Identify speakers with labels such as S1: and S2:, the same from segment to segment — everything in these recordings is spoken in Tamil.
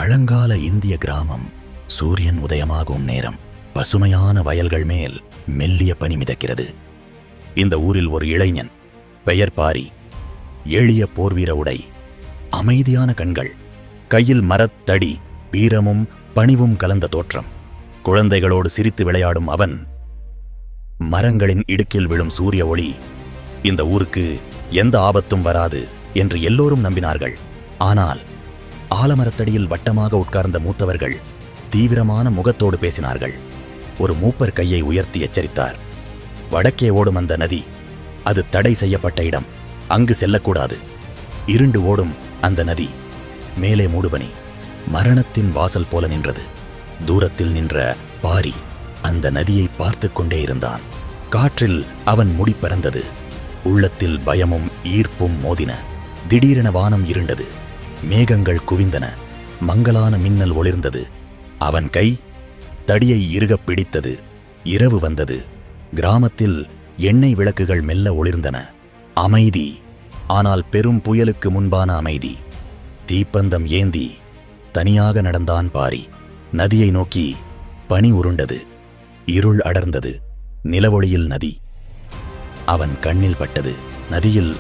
S1: பழங்கால இந்திய கிராமம். சூரியன் உதயமாகும் நேரம். பசுமையான வயல்கள் மேல் மெல்லிய பனி மிதக்கிறது. இந்த ஊரில் ஒரு இளைஞன், பெயர் பாரி. எளிய போர்வீர உடை, அமைதியான கண்கள், கையில் மரத்தடி, வீரமும் பணிவும் கலந்த தோற்றம். குழந்தைகளோடு சிரித்து விளையாடும் அவன். மரங்களின் இடுக்கில் விழும் சூரிய ஒளி இந்த ஊருக்கு எந்த ஆபத்தும் வராது என்று எல்லோரும் நம்பினார்கள். ஆனால் ஆலமரத்தடியில் வட்டமாக உட்கார்ந்த மூத்தவர்கள் தீவிரமான முகத்தோடு பேசினார்கள். ஒரு மூப்பர் கையை உயர்த்தி எச்சரித்தார். வடக்கே ஓடும் அந்த நதி, அது தடை செய்யப்பட்ட இடம். அங்கு செல்லக்கூடாது. இருண்டு ஓடும் அந்த நதி. மேலே மூடுபனி. மரணத்தின் வாசல் போல நின்றது. தூரத்தில் நின்ற பாரி அந்த நதியை பார்த்து கொண்டே இருந்தான். காற்றில் அவன் முடி பறந்தது. உள்ளத்தில் பயமும் ஈர்ப்பும் மோதின. திடீரென வானம் இருண்டது. மேகங்கள் குவிந்தன. மங்கலான மின்னல் ஒளிர்ந்தது. அவன் கை தடியை இறுகப் பிடித்தது. இரவு வந்தது. கிராமத்தில் எண்ணெய் விளக்குகள் மெல்ல ஒளிர்ந்தன. அமைதி, ஆனால் பெரும் புயலுக்கு முன்பான அமைதி. தீப்பந்தம் ஏந்தி தனியாக நடந்தான் பாரி. நதியை நோக்கி பனி உருண்டது. இருள் அடர்ந்தது. நிலவொளியில் நதி அவன் கண்ணில் பட்டது. நதியில்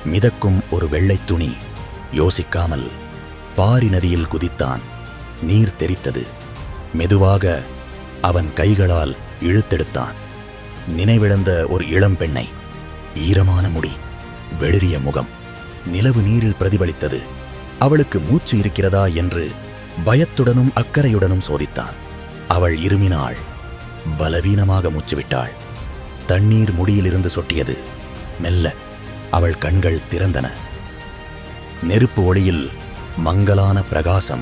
S1: மிதக்கும் ஒரு வெள்ளைத் துணி. யோசிக்காமல் பாரி நதியில் குதித்தான். நீர் தெறித்தது. மெதுவாக அவன் கைகளால் இழுத்தெடுத்தான். நினைவிழந்த ஒரு இளம் பெண்ணை. ஈரமான முடி, வெளிரிய முகம். நிலவு நீரில் பிரதிபலித்தது. அவளுக்கு மூச்சு இருக்கிறதா என்று பயத்துடனும் அக்கறையுடனும் சோதித்தான். அவள் இருமினாள். பலவீனமாக மூச்சுவிட்டாள். தண்ணீர் முடியிலிருந்து சொட்டியது. மெல்ல அவள் கண்கள் திறந்தன. நெருப்பு ஒளியில் மங்கலான பிரகாசம்.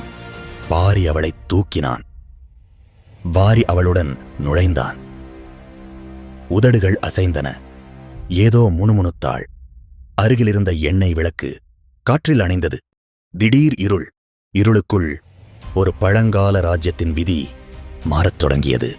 S1: பாரி அவளை தூக்கினான். பாரி அவளுடன் நுழைந்தான். உதடுகள் அசைந்தன. ஏதோ முணுமுணுத்தாள். அருகிலிருந்த எண்ணெய் விளக்கு காற்றில் அணைந்தது. திடீர் இருள். இருளுக்குள் ஒரு பழங்கால ராஜ்யத்தின் விதி மாறத் தொடங்கியது.